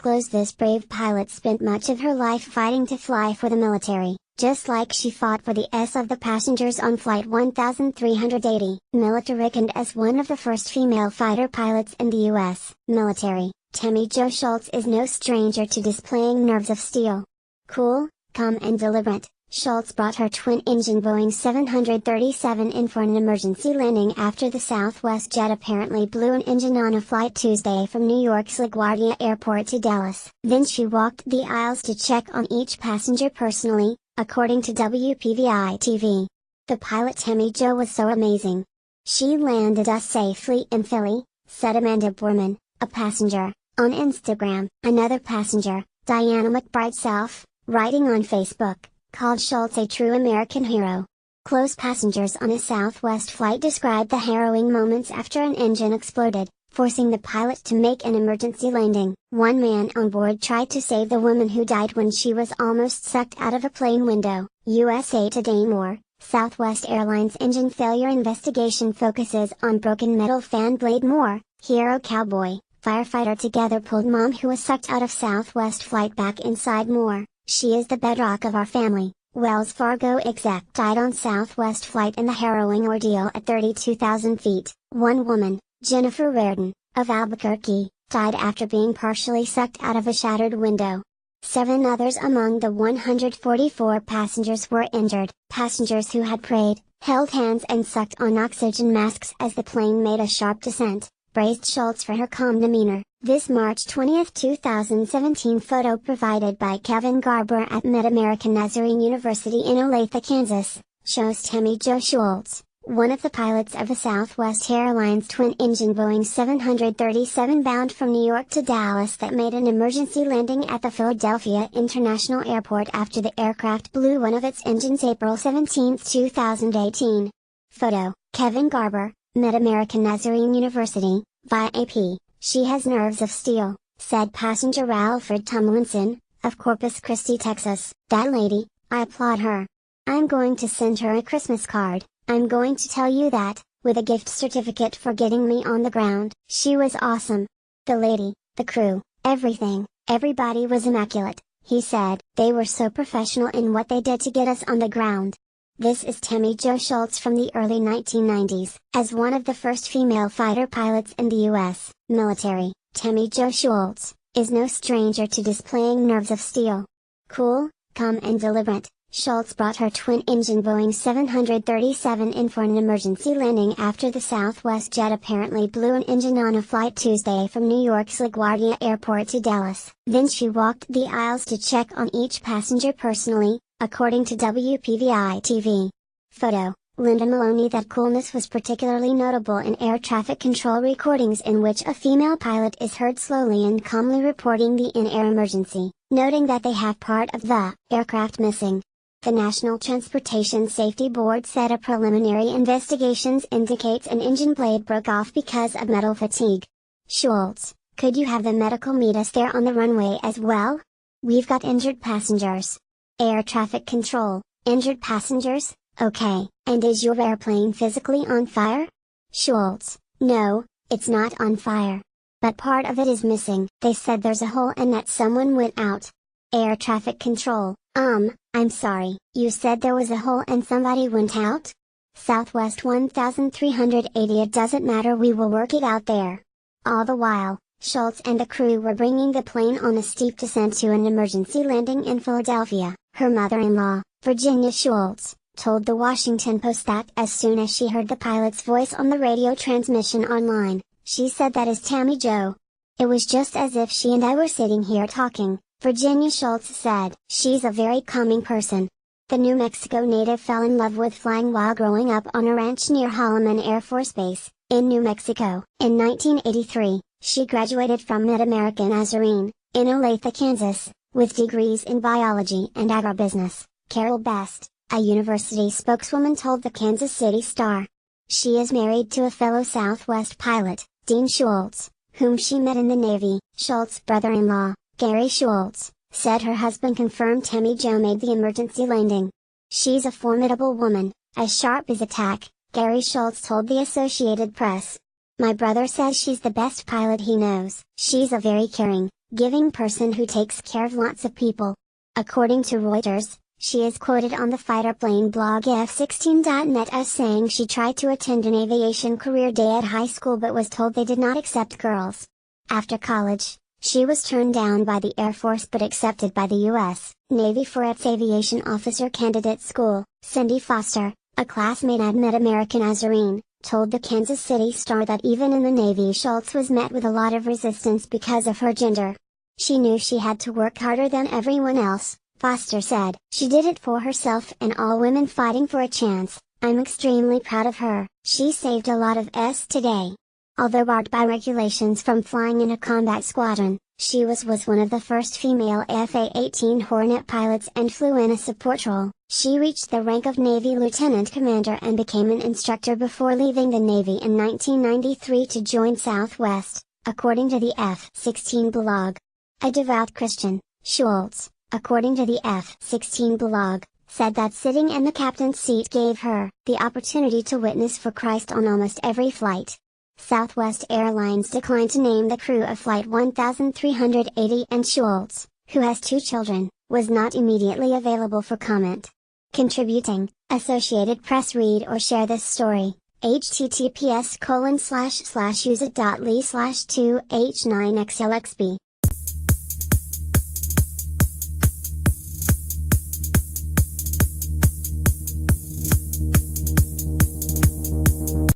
disclosed this brave pilot spent much of her life fighting to fly for the military, just like she fought for the S of the passengers on Flight 1380. Military reckoned as one of the first female fighter pilots in the U.S. military, Tammie Jo Shults is no stranger to displaying nerves of steel. Cool, calm and deliberate, Shults brought her twin-engine Boeing 737 in for an emergency landing after the Southwest jet apparently blew an engine on a flight Tuesday from New York's LaGuardia Airport to Dallas. Then she walked the aisles to check on each passenger personally, according to WPVI-TV. The pilot Tammie Jo was so amazing. She landed us safely in Philly, said Amanda Borman, a passenger, on Instagram. Another passenger, Diana McBride Self, writing on Facebook, called Shults a true American hero. Close passengers on a Southwest flight described the harrowing moments after an engine exploded, forcing the pilot to make an emergency landing. One man on board tried to save the woman who died when she was almost sucked out of a plane window. USA Today. More, Southwest Airlines engine failure investigation focuses on broken metal fan blade. More, hero cowboy, firefighter together pulled mom who was sucked out of Southwest flight back inside. More, she is the bedrock of our family. Wells Fargo exec died on Southwest flight in the harrowing ordeal at 32,000 feet. One woman, Jennifer Reardon, of Albuquerque, died after being partially sucked out of a shattered window. 7 others among the 144 passengers were injured. Passengers who had prayed, held hands and sucked on oxygen masks as the plane made a sharp descent, praised Shults for her calm demeanor. This March 20, 2017 photo provided by Kevin Garber at Mid-American Nazarene University in Olathe, Kansas, shows Tammie Jo Shults, one of the pilots of the Southwest Airlines twin-engine Boeing 737 bound from New York to Dallas that made an emergency landing at the Philadelphia International Airport after the aircraft blew one of its engines April 17, 2018. Photo, Kevin Garber, Mid-American Nazarene University, via AP. She has nerves of steel, said passenger Alfred Tomlinson, of Corpus Christi, Texas. That lady, I applaud her. I'm going to send her a Christmas card. I'm going to tell you that, with a gift certificate for getting me on the ground. She was awesome. The lady, the crew, everything, everybody was immaculate, he said. They were so professional in what they did to get us on the ground. This is Tammie Jo Shults from the early 1990s. As one of the first female fighter pilots in the U.S. military, Tammie Jo Shults is no stranger to displaying nerves of steel. Cool, calm and deliberate, Shults brought her twin-engine Boeing 737 in for an emergency landing after the Southwest jet apparently blew an engine on a flight Tuesday from New York's LaGuardia Airport to Dallas. Then she walked the aisles to check on each passenger personally, according to WPVI-TV. Photo, Linda Maloney. That coolness was particularly notable in air traffic control recordings in which a female pilot is heard slowly and calmly reporting the in-air emergency, noting that they have part of the aircraft missing. The National Transportation Safety Board said a preliminary investigations indicates an engine blade broke off because of metal fatigue. Shults, could you have the medical meet us there on the runway as well? We've got injured passengers. Air traffic control, injured passengers, okay. And is your airplane physically on fire? Shults, no, it's not on fire. But part of it is missing. They said there's a hole and that someone went out. Air traffic control, I'm sorry. You said there was a hole and somebody went out? Southwest 1380. It doesn't matter, we will work it out there. All the while, Shults and the crew were bringing the plane on a steep descent to an emergency landing in Philadelphia. Her mother-in-law, Virginia Shults, told the Washington Post that as soon as she heard the pilot's voice on the radio transmission online, she said, "That is Tammie Jo. It was just as if she and I were sitting here talking," Virginia Shults said. She's a very calming person. The New Mexico native fell in love with flying while growing up on a ranch near Holloman Air Force Base, in New Mexico. In 1983, she graduated from Mid-American Nazarene, in Olathe, Kansas, with degrees in biology and agribusiness. Carol Best, a university spokeswoman, told the Kansas City Star. She is married to a fellow Southwest pilot, Dean Shults, whom she met in the Navy. Shults' brother-in-law, Gary Shults, said her husband confirmed Tammie Jo made the emergency landing. She's a formidable woman, as sharp as a tack, Gary Shults told the Associated Press. My brother says she's the best pilot he knows. She's a very caring, giving person who takes care of lots of people. According to Reuters, she is quoted on the fighter plane blog F16.net as saying she tried to attend an aviation career day at high school but was told they did not accept girls. After college, she was turned down by the Air Force but accepted by the U.S. Navy for its Aviation Officer Candidate School. Cindy Foster, a classmate at Mid-American Nazarene, told the Kansas City Star that even in the Navy Shults was met with a lot of resistance because of her gender. She knew she had to work harder than everyone else, Foster said. She did it for herself and all women fighting for a chance. I'm extremely proud of her. She saved a lot of us today. Although barred by regulations from flying in a combat squadron, she was one of the first female FA-18 Hornet pilots and flew in a support role. She reached the rank of Navy Lieutenant Commander and became an instructor before leaving the Navy in 1993 to join Southwest, according to the F-16 blog. A devout Christian, Shults, according to the F-16 blog, said that sitting in the captain's seat gave her the opportunity to witness for Christ on almost every flight. Southwest Airlines declined to name the crew of Flight 1380 and Shults, who has 2 children, was not immediately available for comment. Contributing, Associated Press. Read or share this story, https://use.ly/2h9xlxb